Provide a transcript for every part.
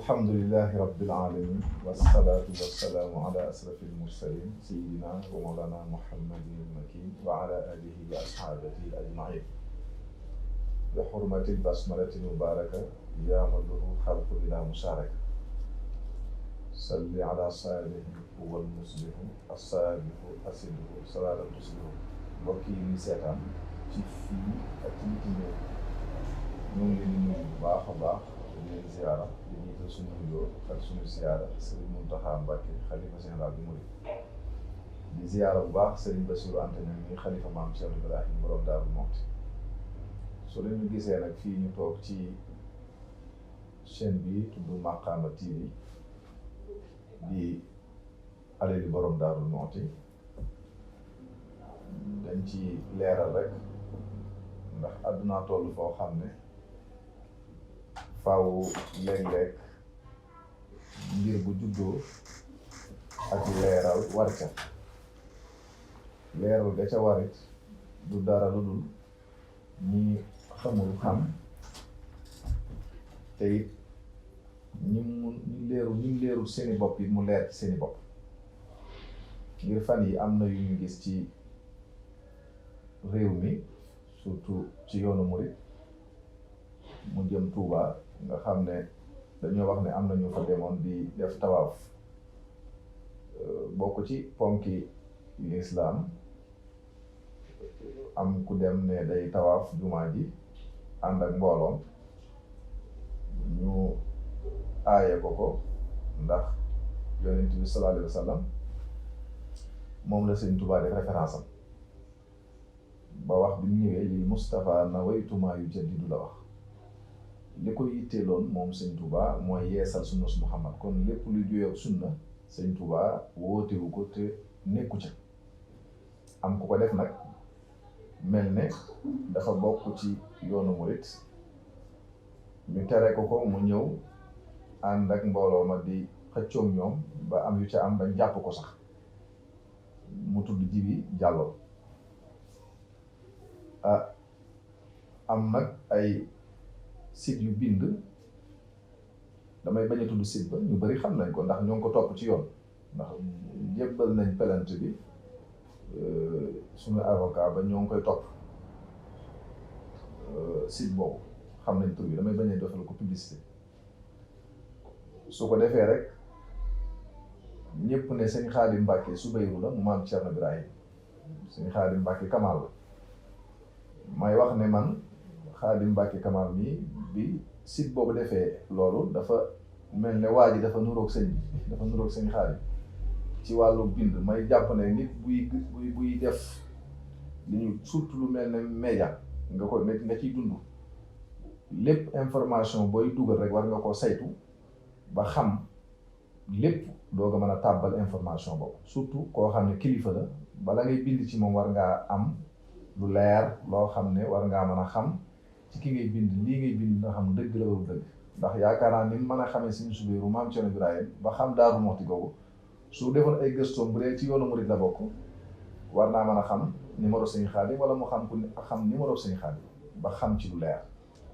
alhamdulillahi rabbil alamin wassalatu wassalamu ala asrafil mursalin sayyidina wa mawlana muhammadin makin wa ala alihi wa ashabihi ajmain bi hurmatil basmalatil mubaraka ya madhu khalqu bila musharaka salli ala salihi wal muslihu as-sabihu asidu salatan tuslihu mbokk yi ñuy seetaan ci fii ak ci bitim réew ñu ngi leen di nuyu bu baax a baax di leen ziara di jiital suñu nuyoo ak suñu ziara Serigne Mountakha Mbacké xalifa général bi Mouride di ziara bu baax Serigne Bassirou Anta Niang mi xalifa maam Cheikh Ibrahim borom Daaru Muxti su leen ñu gisee nag fii ñu toog ci chaîne bi tudd Makhama TV di alali borom Daaru Muxti dañ ci leeral rek ndax àdduna toll foo xam ne faaw léeg-léeg mbir bu juddoo ak leeral war ca leeral ga ca warit du dara lu dul ñi xamul xam te it ñi leerul seeni bopp yi mu leer ci seeni bopp ngir fan yi am na yu ñu gis ci réew mi surtout ci yoonu murit mu jëm Touba nga xam ne dañoo wax ne am na ñu fa demoon di def tawaaf bokk ci ponki lislaam am ku dem ne day tawaaf jumaa ji ànd ak mbooloom ñu aaye ko ndax yonent bi sallallahu alayhi wa sallam moom la Sëñ Touba def référence am ba wax bi mu ñëwee lil Mustafa nawaytumaa yujaddidu la wax li ko yitteeloon moom Sëñ Touba mooy yeesal sunna su Muhammad kon lépp luy juyoo ak sunna Sëñ Touba wootewu ko te nekku ca am ku ko def nag mel ne dafa bokk ci yoonu murit ñu tere ko mu ñëw ànd ak mbooloo ma di xëccoog ñoom ba am yu ca am bañ jàpp ko sax mu tudd Jibi Jàllo am nag ay site yu bind damay bañ a tudd site ba ñu bari xam nañ ko ndax ñoo ngi ko topp ci yoon ndax jébbal nañ plainte bi suñu avocat ba ñoo ngi koy topp site boobu xam nañ tur bi damay bañ a defal ko publicité su ko defee rek ñëpp ne Sëñ Xaadim Mbàkke Subayru la mu maam Cerno Ibrahim Sëñ Xaadim Mbàkke Kamal la may wax ne man Xaadim Mbàkke Kamal mi bi site boobu defee loolu dafa mel ne waa ji dafa nuroog sëñ bi dafa nuroog Sëñ Xaadim ci wàllu bind may jàpp ne nit buy def li ñu surtout lu mel ne média nga ciy dund lépp information booy dugal rek war nga koo saytu ba xam lépp doo nga mën a tàbbal information boobu surtout koo xam ne kilifa la bala ngay bind ci moom war ngaa am lu leer loo xam ne war ngaa mën a xam ci ki ngay bind lii ngay bind nga xam dëgg la wala dëgg ndax yaakaar naa ni mën a xamee Sëñ Subayru maam Cerno Ibrahim ba xam Daaru Muxti googu su defoon ay gëstoom bu dee ci yoonu murid la bokk war naa mën a xam numéro Sëñ Xaadim wala mu xam ku xam numéro Sëñ Xaadim ba xam ci lu leer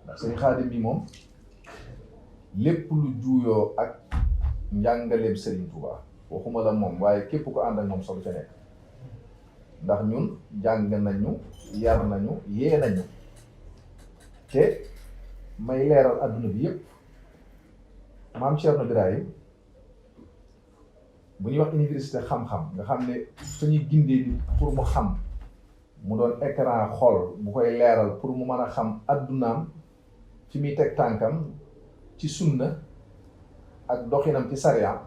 ndax Sëñ Xaadim bi moom lépp lu juuyoo ak njàngaleem Sëriñ Tuubaa waxuma la moom waaye képp ko ànd ak moom solo ca nekk ndax ñun jàng nañu yar nañu yee nañu te may leeral adduna bi yépp maam Cerno Ibrahim bu ñuy wax université xam-xam nga xam ne fa ñuy gindee nit pour mu xam mu doon écran xol bu koy leeral pour mu mën a xam addunaam fi muy teg tànkam ci sunna ak doxinam ci sariya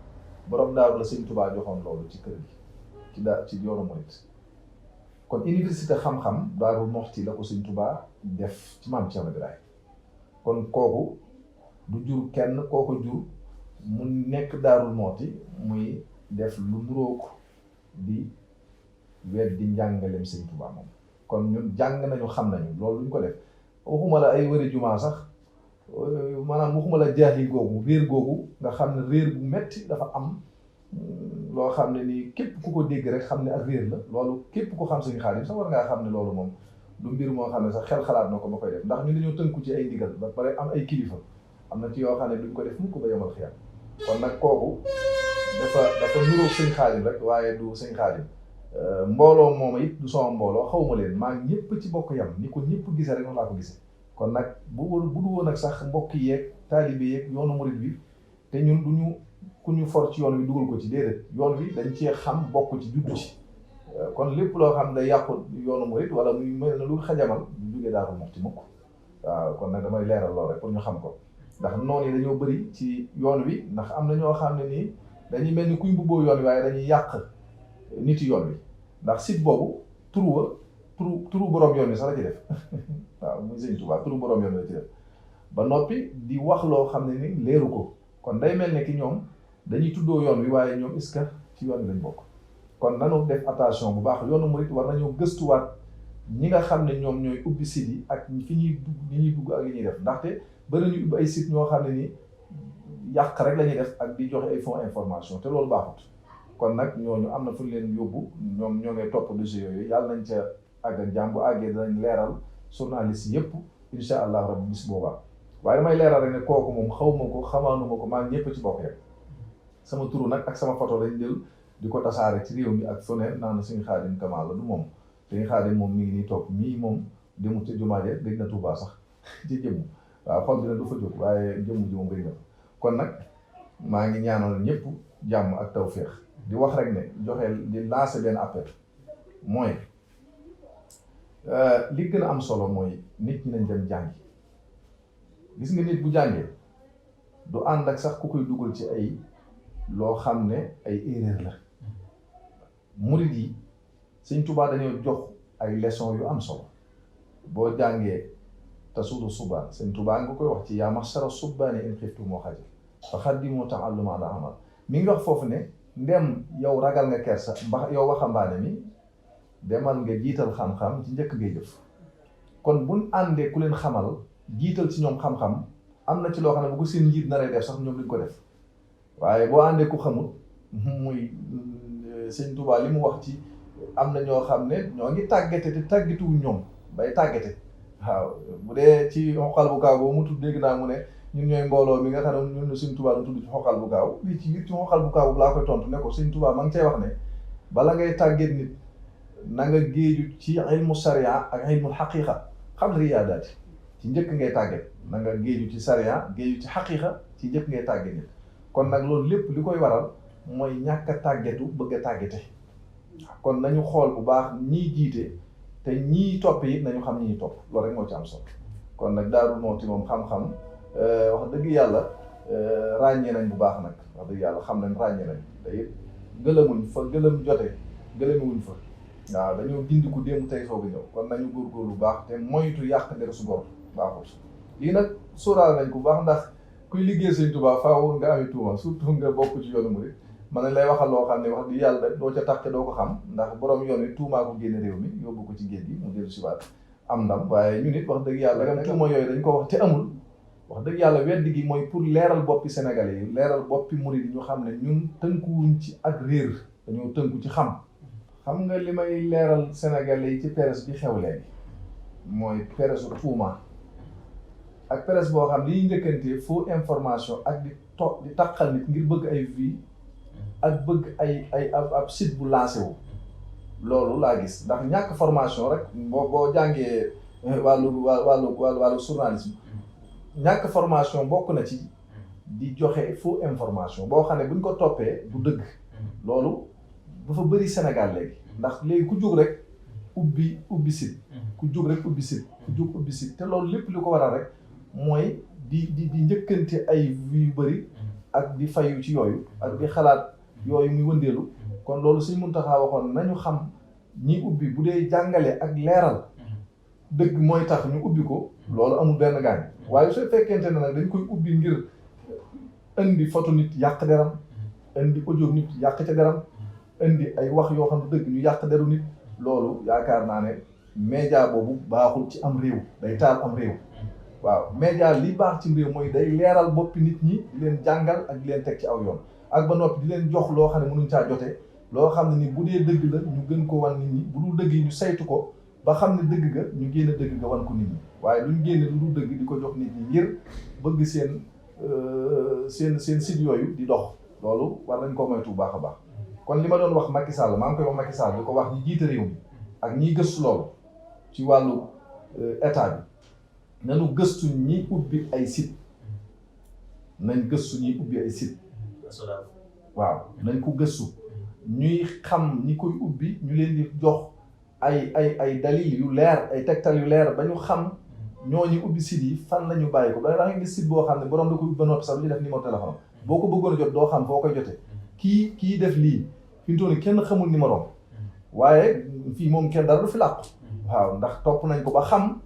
borom daaru la Sëñ Tuubaa joxoon loolu ci kër gi ci yoonu murit kon université xam-xam Daaru Muxti la ko Sëñ Tuubaa def ci maam Cerno Ibrahim kon kooku du jur kenn kooku jur mu nekk Daaru Muxti muy def lu nuroog di weddi njàngaleem Sëñ Tuubaa moom kon ñun jàng nañu xam nañu loolu luñ ko def waxuma la ay wëri jumaa sax maanaam waxuma la jaahil googu réer googu nga xam ne réer bu metti dafa am loo xam ne nii képp ku ko dégg rek xam ne ak réer la loolu képp ku xam Sëñ Xaadim sax war ngaa xam ne loolu moom du mbir moo xam ne sax xel xalaat na ko ba koy def ndax ñu dañoo tënku ci ay ndigal ba pare am ay kilifa am na ci yoo xam ne duñ ko def mukk ba yomal xiyam kon nag kooku dafa nuróog sëñ Xaadim rek waaye du sëñ Xaadim mbooloo moom it du sama mbooloo xawma leen maa ngi ñëpp ci bokk yam ni ko ñëpp gisee rek noonu laa ko gisee kon nag bu du woon ak sax mbokk yeeg taalibe yeeg yoonu murid bi te ñun duñu ku ñu for ci yoon wi dugal ko ci déedéet yoon wi dañ cee xam bokk ci juddu ci kon lépp loo xam day yàqu yoonu murid wala muy mel na lu xajamal du jógee Daaru Muxti mukk waaw kon nag damay leeral lool rek pour ñu xam ko ndax noonu yi dañoo bëri ci yoon wi ndax am na ñoo xam ne nii dañuy mel ni kuy mbubboo yoon wi waaye dañuy yàq nit yoon wi ndax site boobu turu borom yoon wi sax la ci def waaw muy Sëñ Tuubaa turu borom yoon wi la ci def ba noppi di wax loo xam ne ni leeru ko kon day mel ne ki ñoom dañuy tuddoo yoon wi waaye ñoom est-ce que ci yoon wi lañ bokk kon nanu def attention bu baax yoonu murid war nañoo gëstuwaat ñi nga xam ne ñoom ñooy ubbi site yi ak fi ñuy dugg ak li ñuy def ndaxte bari ñu ubbi ay site ñoo xam ne ni yàq rek la ñuy def ak di joxe ay fonds information te loolu baaxut kon nag ñooñu am na fu ñu leen yóbbu ñoom ñoo ngay topp dossier yooyu yàlla nañ ca àgg ak jàmm bu àggee danañ leeral journaliste yëpp incha allah rabbi bis boobaa waaye damay leeral rek ne kooku moom xawma ko xamaanuma ko maa ñëpp ci bokk rek sama turu nag ak sama photo lañ jël di ko tasaare ci réew mi ak feneen naan Sëñ Xaadim Kamal la du moom Sëñ Xaadim moom mi ngi nii toog mii moom demut ci jumaa ja gëj na Tuubaa sax ci jëmm waaw xol bi nag du fa jóg waaye jëmm ji moom gëj na kon nag maa ngi ñaanal ñëpp jàmm ak tawféex di wax rek ne joxeel di lancer benn appel mooy li gën a am solo mooy nit ñi nañ dem jàngi gis nga nit bu jàngee du ànd ak sax ku koy dugal ci ay loo xam ne ay erreur la murid yi Sëñ Tuubaa dañoo jox ay leçon yu am solo boo jàngee tasuudu subaan Sëñ Tuubaa nga koy wax ci yaa ma'shara subbaani in xiftum xajal fa xaddimu ta'alluma ala amal mi ngi wax foofu ne ndem yow ragal nga kersa yow waxambaane mi demal nga jiital xam-xam ci njëkk ngay jëf kon buñ àndee ku leen xamal jiital ci ñoom xam-xam am na ci loo xam ne bu ko seen njiit naree def sax ñoom duñ ko def waaye boo àndee ku xamul muy Sëñ Tuubaa li mu wax ci am na ñoo xam ne ñoo ngi tàggate te tàggatuwuñ ñoom bay tàggate waaw bu dee ci xoqal bu gaaw boobu mu tudd dégg naa mu ne ñun ñooy mbooloo mi nga xam ne ñun Sëñ Tuubaa la tudd ci xoqal bu gaaw lii ci biir ci xoqal bu gaaw bu laa koy tontu ne ko Sëñ Tuubaa ma ngi cay wax ne bala ngay tàgget nit na nga géeju ci ilmu sariya ak ilmu xaqiiqa xam riyaadaati ci njëkk ngay tàgget na nga géeju ci sariya géeju ci xaqiiqa ci njëkk ngay tàgget nit kon nag loolu lépp li koy waral mooy ñàkk a tàggetu bëgg a tàggete kon nañu xool bu baax ñii jiite te ñii topp it nañu xam ñi topp loolu rek moo ci am solo kon nag Daaru Muxti moom xam-xam wax dëgg yàlla ràññee nañ bu baax nag wax dëgg yàlla xam nañ ràññee nañ te it gëlëmuñ fa gëlëm jote gëlëmuwuñ fa waaw dañoo gindiku démb tey soog a ñëw kon nañu góorgóorlu bu baax te moytu yàq der su gor baaxul lii nag sóoraal nañ bu baax ndax kuy liggéey Sëñ Tuubaa faaw nga ami tuuma surtout nga bokk ci yoonu murid man nañ lay waxal loo xam ne wax di yàlla doo ca tax te doo ko xam ndax borom yoon wi tuumaa ko génne réew mi yóbbu ko ci géej gi mu dellu si waat am ndam waaye ñu nit wax dëgg yàlla nga tuuma yooyu dañ ko wax te amul wax dëgg yàlla weddi gi mooy pour leeral boppi Sénégalais yi leeral boppi murid yi ñu xam ne ñun tënkuwuñ ci ak réer dañoo tënku ci xam nga li may leeral Sénégalais yi ci presse bi xew léegi mooy presse tuuma ak presse boo xam li ñuy njëkkantee faux information ak di taqal nit ngir bëgg ay vie ak bëgg ay ab site bu lancé wu loolu laa gis ndax ñàkk formation rek boo jàngee wàllu journalisme ñàkk formation bokk na ci di joxe faux information boo xam ne buñ ko toppee du dëgg loolu dafa bëri Sénégal léegi ndax léegi ku jóg rek ubbi site ku jóg rek ubbi site ku jóg ubbi site te loolu lépp li ko waral rek mooy di njëkkante ay vues yu bëri ak di fayu ci yooyu ak di xalaat yooyu muy wëndeelu kon loolu Sëñ Muntaxa waxoon nañu xam ñi ubbi bu dee jàngale ak leeral dëgg mooy tax ñu ubbi ko loolu amul benn gaañ waaye su fekkente ne nag dañ koy ubbi ngir indi photo nit yàq deram indi audio nit yàq ca deram indi ay wax yoo xam ne dëgg ñu yàq deru nit loolu yaakaar naa ne média boobu baaxul ci am réew day taal am réew waaw média li baax ci réew mooy day leeral boppi nit ñi di leen jàngal ak di leen teg ci aw yoon ak ba noppi di leen jox loo xam ne mënuñ caa jotee loo xam ne ni bu dee dëgg la ñu gën ko wan nit ñi bu dul dëgg yi ñu saytu ko ba xam ne dëgg ga ñu génn dëgg ga wan ko nit ñi waaye luñ génne lu dul dëgg di ko jox nit ñi ngir bëgg seen seen site yooyu di dox loolu war nañ koo moytu bu baax a baax kon li ma doon wax Macky Sall maa ngi koy wax Macky Sall di ko wax ñi jiite réew mi ak ñiy gëstu loolu ci wàllu état bi nañu gëstu ñi ubbi ay site nañ gëstu ñi ubbi ay site waaw nañ ko gëstu ñuy xam ñi koy ubbi ñu leen di jox ay dalil yu leer ay tegtal yu leer ba ñu xam ñooñu ubbi site yi fan la ñu bàyyi ko da nga gis site boo xam ne borom da ko ubbi ba noppi sax lu ñu def numéro téléphone boo ko bëggoon a jot doo xam foo koy jotee kii def lii fi mu toll nii kenn xamul numéro waaye fii moom kenn dara du fi làqu waaw ndax topp nañ ko ba xam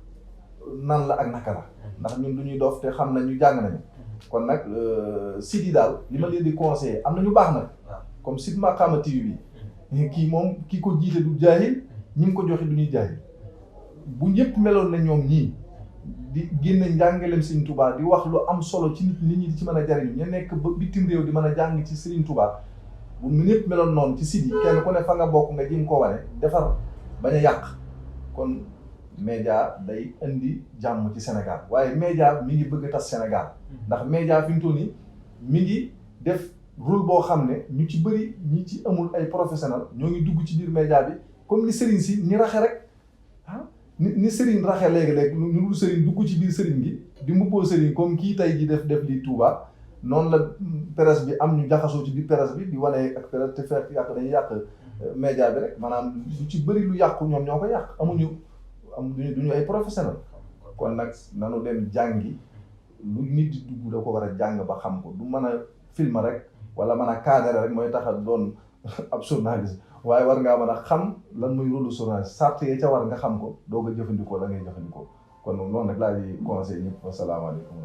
nan la ak naka la ndax ñun du ñuy dof te xam nañ ñu jàng nañu kon nag site yi daal li ma leen di conseiller am na ñu baax nag comme site Makhama TV bi kii moom kii ko jiite du jaahil ñi ngi ko joxe du ñuy jaahil bu ñëpp meloon na ñoom ñii di génne njàngaleem Serigne Touba di wax lu am solo ci nit ñi di ci mën a jariñu ñu nekk ba bitim réew di mën a jàng ci Serigne Touba bu ñëpp meloon noonu ci site yi kenn ku ne fa nga bokk nga jéem koo wane defar bañ a yàq kon média day indi jàmm ci Sénégal waaye média mi ngi bëgg a tas Sénégal ndax média fi mu toll nii mi ngi def rôle boo xam ne ñu ci bëri ñi ci amul ay professionnel ñoo ngi dugg ci biir média bi comme ni Serigne si ni raxe rek ni Serigne raxe léegi-léegi ñu dul Serigne dugg ci biir Serigne gi di mbubboo Serigne comme kii tey ji def lii Touba noonu la presse bi am ñu jaxasoo ci biir presse bi di wane ak presse te fekk yàq dañuy yàq média bi rek maanaam lu ci bëri lu yàqu ñoom ñoo ko yàq duñu ay professionnel kon nag nanu dem jàngi lu nit di dugg da ko war a jàng ba xam ko du mën a film rek wala mën a cadre rek mooy tax a doon ab journaliste waaye war ngaa mën a xam lan muy rôle journaliste sart yi ca war nga xam ko doo ko jëfandikoo la ngay jëfandikoo kon loolu nag laa di conseil ñëpp asalaamaaleykum